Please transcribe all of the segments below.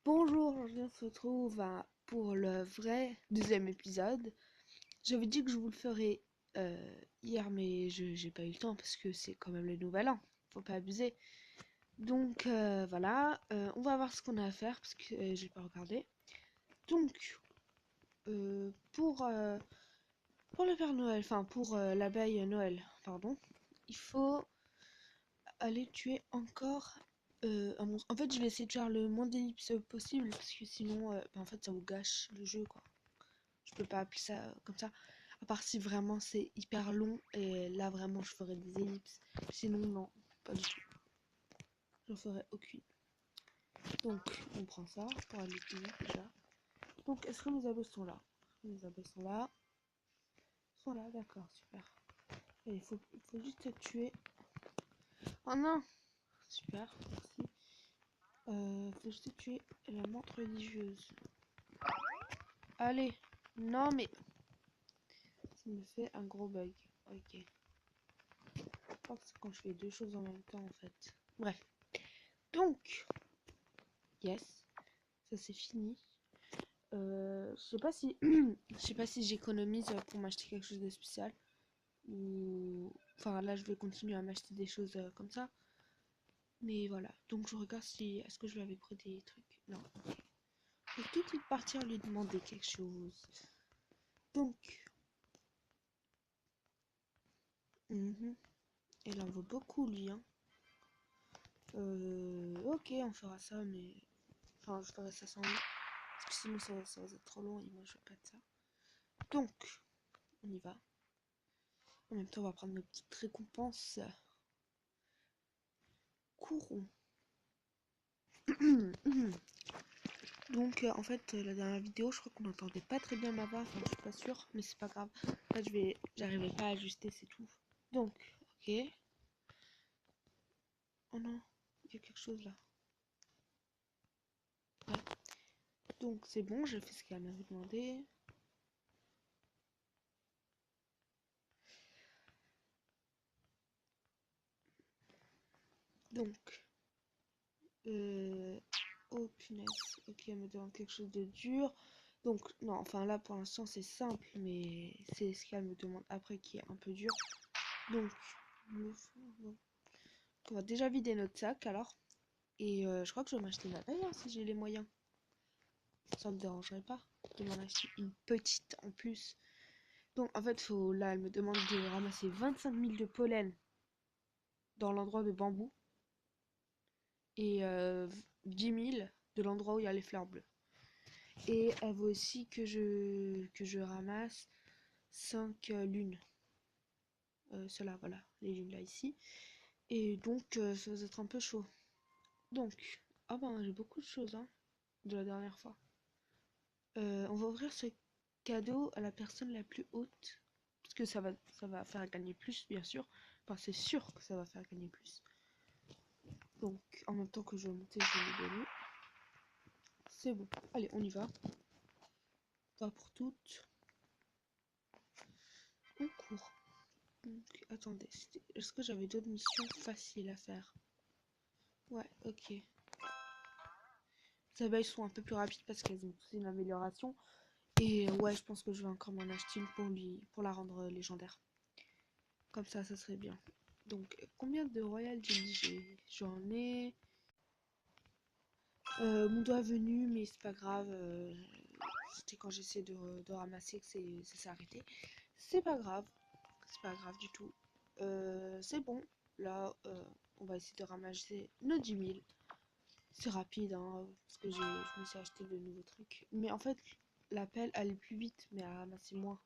Bonjour, on se retrouve pour le vrai deuxième épisode. J'avais dit que je vous le ferais hier, mais j'ai pas eu le temps parce que c'est quand même le nouvel an. Faut pas abuser. Donc voilà, on va voir ce qu'on a à faire parce que j'ai pas regardé. Donc pour le Père Noël, enfin pour l'abeille Noël, pardon, il faut aller tuer encore un monstre. En fait, je vais essayer de faire le moins d'ellipses possible parce que sinon, en fait, ça vous gâche le jeu, quoi. Je peux pas appeler ça comme ça. À part si vraiment c'est hyper long et là vraiment je ferai des ellipses. Sinon, non, pas du tout. J'en ferai aucune. Donc, on prend ça pour aller plus vite déjà. Donc, est-ce que mes abeilles sont là? Mes abeilles sont là. Sont là, d'accord, super. Et il faut juste tuer. Oh non! Super, merci. Faut juste tuer la menthe religieuse. Allez! Non mais... Ça me fait un gros bug. Ok. Je crois que c'est quand je fais deux choses en même temps en fait. Bref. Donc, yes. Ça c'est fini. Je sais pas si... je sais pas si j'économise pour m'acheter quelque chose de spécial. Ou... Enfin là je vais continuer à m'acheter des choses comme ça. Mais voilà. Donc je regarde si... Est-ce que je vais avec des trucs? Non. Je vais tout de suite partir lui demander quelque chose. Donc... Elle en vaut beaucoup lui, hein. Ok, on fera ça, mais... Enfin, je ferai ça sans lui. Parce que sinon, ça va être trop long et moi, je veux pas de ça. Donc, on y va. En même temps, on va prendre nos petites récompenses. Courons. Donc, en fait, la dernière vidéo, je crois qu'on n'entendait pas très bien ma voix. Enfin, je suis pas sûre, mais c'est pas grave. Là, j'arrivais pas à ajuster, c'est tout. Donc, ok. Oh non, il y a quelque chose là. Ouais. Donc, c'est bon, j'ai fait ce qu'elle m'avait demandé. Donc, oh punaise, ok, elle me demande quelque chose de dur. Donc, non, enfin là pour l'instant c'est simple, mais c'est ce qu'elle me demande après qui est un peu dur. Donc, on va déjà vider notre sac alors. Et je crois que je vais m'acheter une abeille hein, si j'ai les moyens. Ça me dérangerait pas de m'en acheter une petite en plus. Donc en fait, là elle me demande de ramasser 25 000 de pollen dans l'endroit de bambou. Et 10 000 de l'endroit où il y a les fleurs bleues. Et elle veut aussi que je ramasse 5 lunes. Cela, voilà, les lunes là ici. Et donc, ça va être un peu chaud. Donc, ah ben, j'ai beaucoup de choses, hein, de la dernière fois. On va ouvrir ce cadeau à la personne la plus haute. Parce que ça va faire gagner plus, bien sûr. Enfin, c'est sûr que ça va faire gagner plus. Donc, en même temps que je vais monter, je vais lui donner. C'est bon. Allez, on y va. Pas pour toutes. On court. Donc, attendez, est-ce que j'avais d'autres missions faciles à faire? Ouais, ok. Les abeilles sont un peu plus rapides parce qu'elles ont tous une amélioration. Et ouais, je pense que je vais encore m'en acheter une pour la rendre légendaire. Comme ça serait bien. Donc, combien de Royal Jelly j'en ai? Mon doigt venu, mais c'est pas grave. C'était quand j'essaie de ramasser que ça s'est arrêté. C'est pas grave. C'est pas grave du tout. C'est bon. Là, on va essayer de ramasser nos 10 000. C'est rapide, hein, parce que je me suis acheté de nouveaux trucs. Mais en fait, la pelle allait plus vite, mais elle ramassait moins.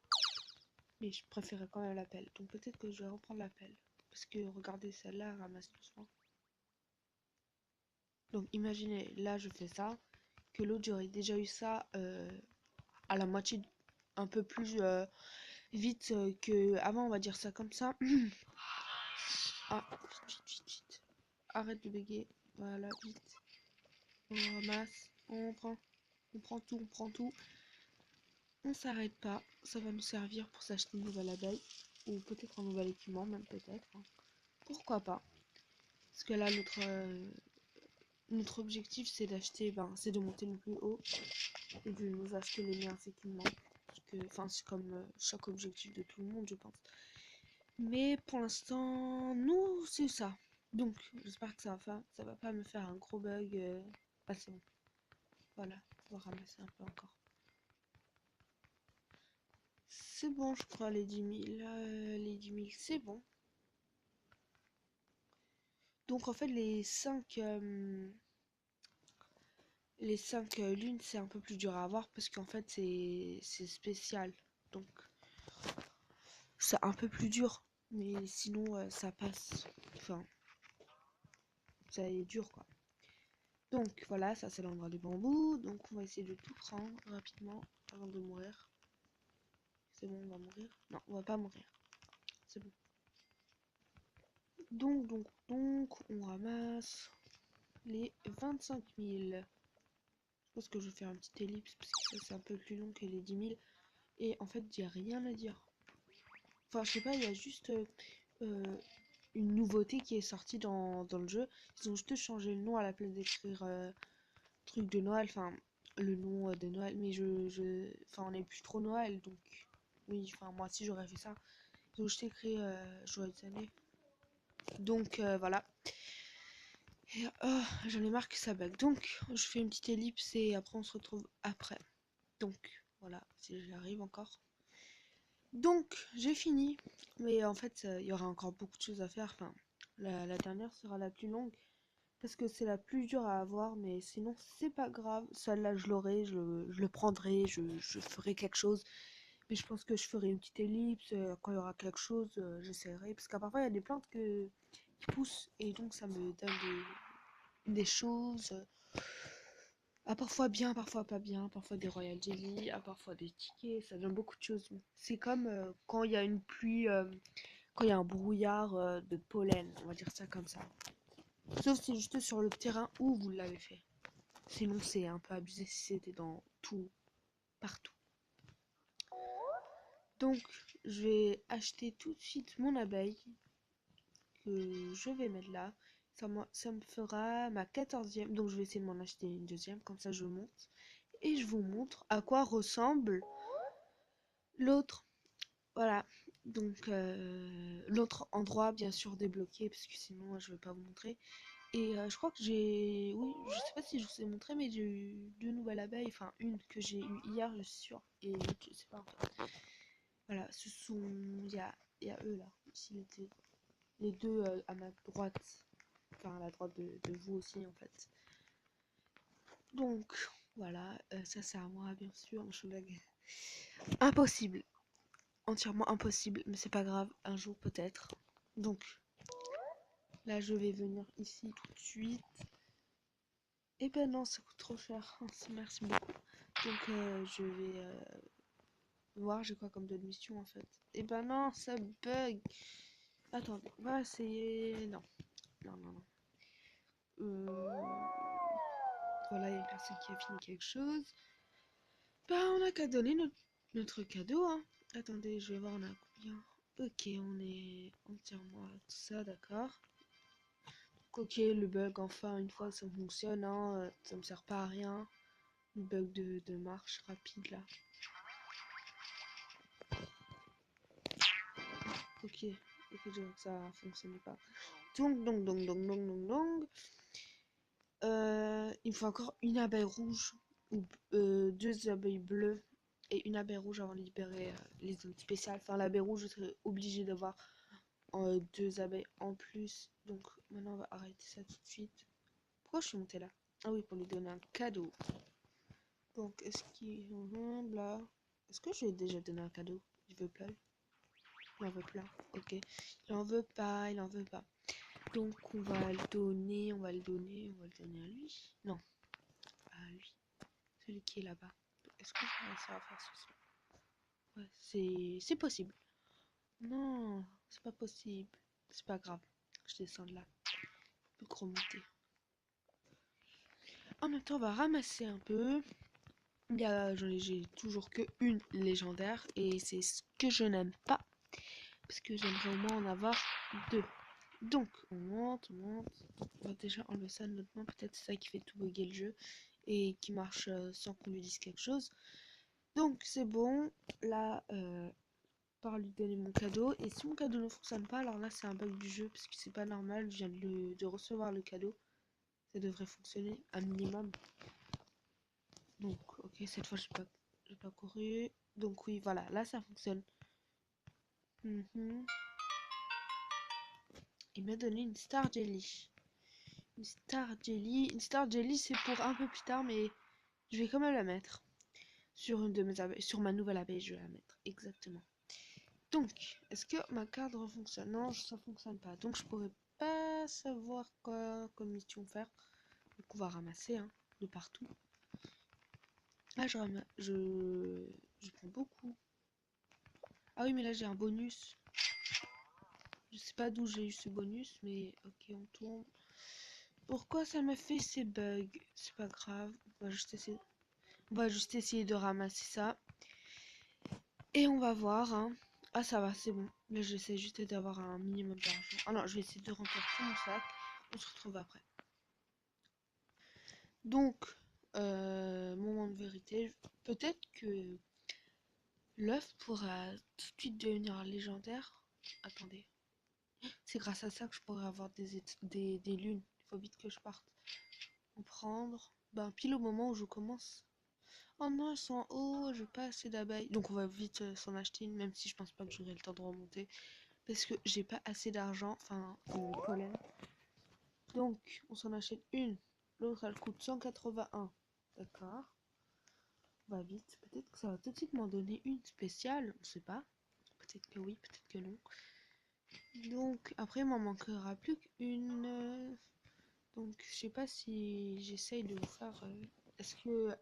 Mais je préférais quand même la pelle. Donc peut-être que je vais reprendre la pelle. Parce que regardez, celle-là, elle ramasse doucement. Donc imaginez, là, je fais ça. Que l'autre, j'aurais déjà eu ça à la moitié, un peu plus vite que avant, on va dire ça comme ça. Ah, vite, vite, vite, vite. Arrête de bégayer. Voilà, vite. On ramasse, on prend tout, on prend tout. On s'arrête pas, ça va nous servir pour s'acheter une nouvelle abeille. Ou peut-être un nouvel équipement, même peut-être. Hein. Pourquoi pas? Parce que là, notre objectif c'est d'acheter, c'est de monter le plus haut et de nous acheter les meilleurs équipements. Parce que, c'est comme chaque objectif de tout le monde, je pense. Mais pour l'instant, nous, c'est ça. Donc, j'espère que ça va pas me faire un gros bug. Ah, c'est bon. Voilà, on va ramasser un peu encore. C'est bon, je crois, les 10 000. Les 10 000, c'est bon. Donc, en fait, les 5 lunes, c'est un peu plus dur à avoir parce qu'en fait, c'est spécial. Donc, c'est un peu plus dur. Mais sinon, ça passe. Enfin, ça est dur, quoi. Donc, voilà, ça, c'est l'endroit du bambou. Donc, on va essayer de tout prendre rapidement avant de mourir. C'est bon, on va mourir? Non, on va pas mourir. C'est bon. Donc, on ramasse les 25 000. Je pense que je vais faire un petit ellipse parce que c'est un peu plus long que les 10 000. Et en fait, il n'y a rien à dire. Enfin, je sais pas, il y a juste une nouveauté qui est sortie dans le jeu. Ils ont juste changé le nom à la place d'écrire truc de Noël. Enfin, le nom de Noël. Mais on n'est plus trop Noël. Donc, oui, moi aussi j'aurais fait ça. Ils ont juste écrit Joyeuses années. Donc, voilà. Et j'en ai marre que ça bug. Donc, je fais une petite ellipse et après on se retrouve après. Donc, voilà, si j'y arrive encore. Donc, j'ai fini. Mais en fait, il y aura encore beaucoup de choses à faire. Enfin, la dernière sera la plus longue. Parce que c'est la plus dure à avoir. Mais sinon, c'est pas grave. Celle-là, je l'aurai. Je le prendrai. Je ferai quelque chose. Mais je pense que je ferai une petite ellipse. Quand il y aura quelque chose, j'essaierai. Parce qu'à parfois, il y a des plantes qui poussent. Et donc, ça me donne des choses. Parfois bien, parfois pas bien, parfois des royal jelly, parfois des tickets, ça donne beaucoup de choses. C'est comme quand il y a une pluie, quand il y a un brouillard de pollen, on va dire ça comme ça. Sauf si c'est juste sur le terrain où vous l'avez fait. Sinon c'est un peu abusé si c'était dans tout, partout. Donc je vais acheter tout de suite mon abeille que je vais mettre là. Ça me fera ma 14e, donc je vais essayer de m'en acheter une deuxième, comme ça je monte. Et je vous montre à quoi ressemble l'autre. Voilà. Donc l'autre endroit bien sûr débloqué parce que sinon je vais pas vous montrer. Et je crois que oui, je sais pas si je vous ai montré mais j'ai eu deux nouvelles abeilles, enfin une que j'ai eu hier je suis sûre et l'autre je sais pas en fait. Voilà, ce sont il y a eux là, ici les deux à ma droite, enfin à la droite de vous aussi en fait. Donc voilà, ça c'est à moi bien sûr, je blague. Impossible, entièrement impossible, mais c'est pas grave, un jour peut-être. Donc là je vais venir ici tout de suite. Et ben non, ça coûte trop cher. Merci beaucoup. Donc je vais voir j'ai quoi comme d'autres missions en fait. Et ben non, ça bug. Attendez, on va essayer. Non, non, non, non. Voilà, il y a une personne qui a fini quelque chose. Bah on a qu'à donner notre cadeau, hein. Attendez, je vais voir on a combien. Ok, on est entièrement à tout ça, d'accord. Ok, le bug, enfin, une fois ça fonctionne, hein, ça me sert pas à rien. Le bug de marche rapide là. Ok, ok, je vois que ça fonctionne pas. Donc. Il me faut encore une abeille rouge, ou deux abeilles bleues et une abeille rouge avant de libérer les zones spéciales. Enfin, l'abeille rouge, je serais obligée d'avoir deux abeilles en plus. Donc maintenant, on va arrêter ça tout de suite. Pourquoi je suis montée là? Ah oui, pour lui donner un cadeau. Donc, est-ce qu'il... Là. Est-ce que je lui ai déjà donné un cadeau? Il veut pas. Il en veut plein. Ok. Il en veut pas, il en veut pas. Donc, on va le donner, on va le donner à lui. Non, à lui. Celui qui est là-bas. Est-ce que je vais réussir à faire ceci? Ouais, c'est possible. Non, c'est pas possible. C'est pas grave. Je descends de là. Je peux remonter. En même temps, on va ramasser un peu. J'ai toujours que une légendaire et c'est ce que je n'aime pas parce que j'aimerais au moins en avoir deux. Donc, on monte, on monte. On va déjà enlever ça de notre main. Peut-être c'est ça qui fait tout bugger le jeu et qui marche sans qu'on lui dise quelque chose. Donc, c'est bon. Là, par lui donner mon cadeau. Et si mon cadeau ne fonctionne pas, alors là, c'est un bug du jeu parce que c'est pas normal. Je viens de recevoir le cadeau. Ça devrait fonctionner un minimum. Donc, ok, cette fois, j'ai pas couru. Donc, oui, voilà, là, ça fonctionne. Il m'a donné une Star Jelly. Une Star Jelly. Une Star Jelly, c'est pour un peu plus tard, mais je vais quand même la mettre. Sur une de mes abeilles. Sur ma nouvelle abeille, je vais la mettre. Exactement. Donc, est-ce que ma cadre fonctionne? Non, ça fonctionne pas. Donc, je pourrais pas savoir quoi comme mission faire. Donc, on va ramasser hein, de partout. Ah, je prends beaucoup. Ah oui, mais là, j'ai un bonus. Je sais pas d'où j'ai eu ce bonus, mais ok, on tourne. Pourquoi ça me fait ces bugs? C'est pas grave. On va juste essayer de ramasser ça. Et on va voir. Hein. Ah, ça va, c'est bon. Là, j'essaie juste d'avoir un minimum d'argent. Ah non, je vais essayer de remplir tout mon sac. On se retrouve après. Donc, moment de vérité. Peut-être que l'œuf pourra tout de suite devenir légendaire. Attendez. C'est grâce à ça que je pourrais avoir des lunes. Il faut vite que je parte. En prendre. Ben, pile au moment où je commence. Oh non, elles sont en haut, j'ai pas assez d'abeilles. Donc on va vite s'en acheter une, même si je pense pas que j'aurai le temps de remonter. Parce que j'ai pas assez d'argent, enfin, de pollen. Donc, on s'en achète une. L'autre, elle coûte 181. D'accord. On va vite. Peut-être que ça va tout de suite m'en donner une spéciale. On sait pas. Peut-être que oui, peut-être que non. Donc, après, il m'en manquera plus qu'une. Donc, je sais pas si j'essaye de vous faire. Est-ce que.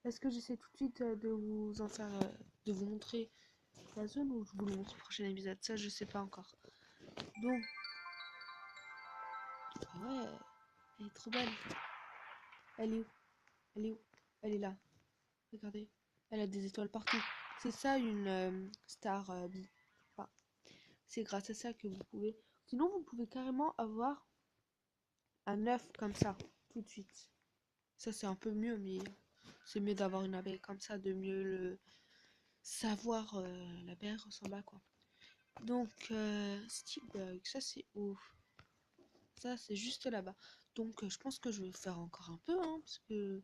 Est-ce que j'essaie tout de suite de vous en faire. De vous montrer la zone ou je vous le montre au prochain épisode? Ça, je sais pas encore. Donc. Ah ouais, elle est trop belle. Elle est où? Elle est où? Elle est là. Regardez. Elle a des étoiles partout. C'est ça une star bee. Enfin, c'est grâce à ça que vous pouvez. Sinon, vous pouvez carrément avoir un œuf comme ça, tout de suite. Ça, c'est un peu mieux, mais c'est mieux d'avoir une abeille comme ça, de mieux le savoir l'abeille ressemble à quoi. Donc, stick bug, ça c'est ouf. Ça, c'est juste là-bas. Donc, je pense que je vais faire encore un peu, hein, parce que.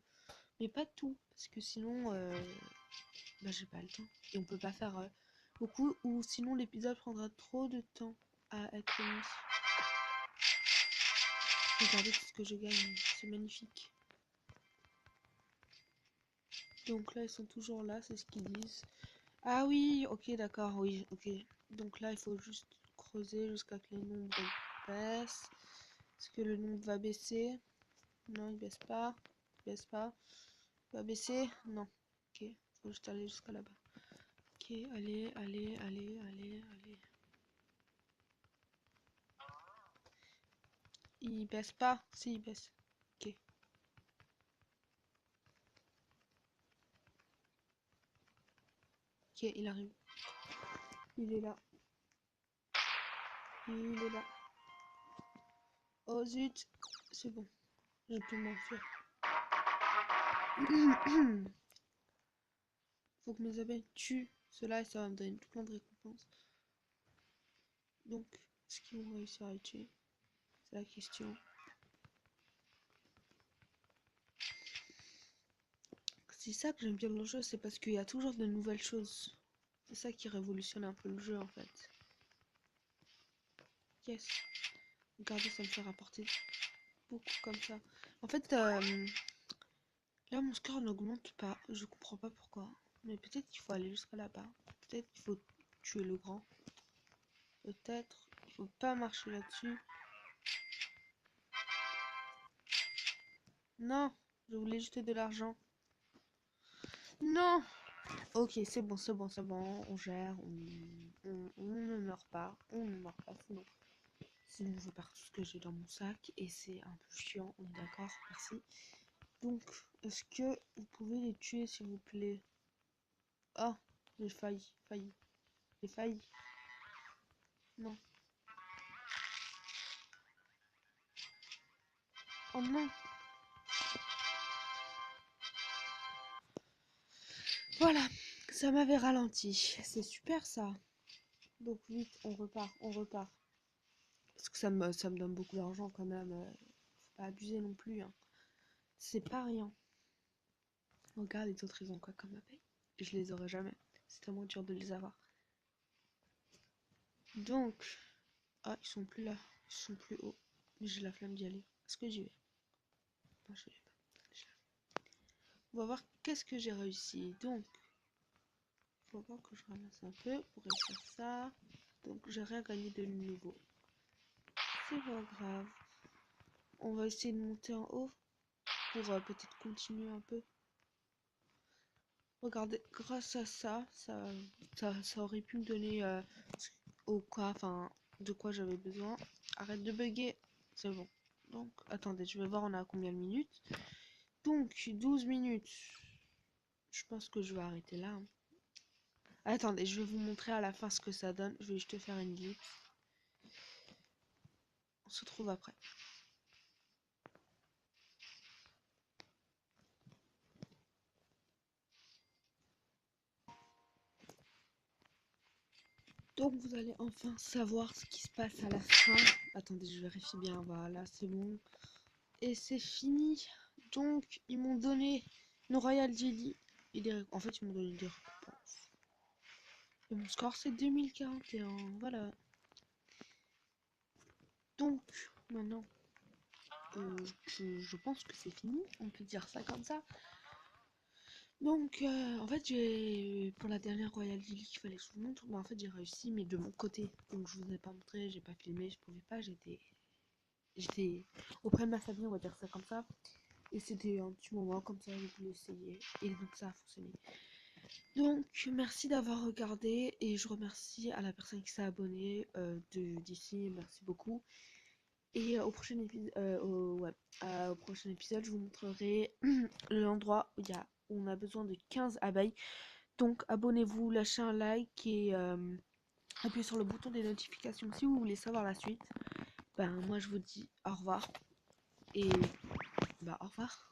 Mais pas tout, parce que sinon, bah, j'ai pas le temps. Et on peut pas faire beaucoup, ou sinon l'épisode prendra trop de temps à être mis. Regardez tout ce que je gagne, c'est magnifique. Donc là, ils sont toujours là, c'est ce qu'ils disent. Ah oui, ok, d'accord, oui, ok. Donc là, il faut juste creuser jusqu'à que les nombres baissent. Est-ce que le nombre va baisser? Non, il baisse pas. Il baisse pas. Il va baisser? Non. Ok, faut juste aller jusqu'à là-bas. Ok, allez, allez, allez, allez, allez. Il baisse pas? Si, il baisse. Ok. Ok, il arrive. Il est là. Il est là. Oh zut. C'est bon. Je peux m'enfuir. Faut que mes abeilles tuent cela et ça va me donner plein de récompenses. Donc, est-ce qu'ils vont réussir à les tuer? C'est la question. C'est ça que j'aime bien dans le jeu, c'est parce qu'il y a toujours de nouvelles choses. C'est ça qui révolutionne un peu le jeu en fait. Yes. Regardez, ça me fait rapporter beaucoup comme ça. En fait, là mon score n'augmente pas. Je comprends pas pourquoi. Mais peut-être qu'il faut aller jusqu'à là-bas. Peut-être qu'il faut tuer le grand. Peut-être. Il faut pas marcher là-dessus. Non, je voulais jeter de l'argent. Non. Ok, c'est bon, c'est bon, c'est bon. On gère. On ne meurt pas. On ne meurt pas. Sinon, je perds tout ce que j'ai dans mon sac. Et c'est un peu chiant. On est d'accord. Merci. Donc, est-ce que vous pouvez les tuer, s'il vous plaît? Ah, j'ai failli. J'ai failli. Non. Oh non. Voilà, ça m'avait ralenti. C'est super ça. Donc vite, on repart, on repart. Parce que ça me donne beaucoup d'argent quand même. Faut pas abuser non plus, hein. C'est pas rien. Regarde, les autres, ils ont quoi comme appel? Je les aurai jamais. C'est tellement dur de les avoir. Donc, ah, ils sont plus là. Ils sont plus hauts. Mais j'ai la flemme d'y aller. Est-ce que j'y vais? Non, je vais pas. On va voir qu'est-ce que j'ai réussi. Donc, il faut voir que je ramasse un peu pour réussir ça. Donc, j'ai rien gagné de nouveau. C'est pas grave. On va essayer de monter en haut pour peut-être continuer un peu. Regardez, grâce à ça aurait pu me donner au quoi, enfin, de quoi j'avais besoin. Arrête de bugger, c'est bon. Donc, attendez, je vais voir on a combien de minutes. Donc, 12 minutes. Je pense que je vais arrêter là, hein. Attendez, je vais vous montrer à la fin ce que ça donne. Je vais juste faire une ellipse. On se retrouve après. Donc vous allez enfin savoir ce qui se passe à la fin. Attendez, je vérifie bien. Voilà, c'est bon. Et c'est fini. Donc ils m'ont donné une Royal Jelly. En fait, ils m'ont donné des récompenses. Et mon score c'est 2041. Voilà. Donc maintenant, je pense que c'est fini. On peut dire ça comme ça. Donc, en fait, j'ai pour la dernière Royal Jelly qu'il fallait que je vous montre, en fait, j'ai réussi, mais de mon côté. Donc, je vous ai pas montré, j'ai pas filmé, je pouvais pas, j'étais auprès de ma famille, on va dire ça comme ça. Et c'était un petit moment comme ça, je voulais essayer. Et donc, ça a fonctionné. Donc, merci d'avoir regardé et je remercie à la personne qui s'est abonnée d'ici, merci beaucoup. Et au prochain épisode, au prochain épisode, je vous montrerai l'endroit où où on a besoin de 15 abeilles. Donc abonnez-vous, lâchez un like et appuyez sur le bouton des notifications si vous voulez savoir la suite. Ben moi je vous dis au revoir et bah au revoir.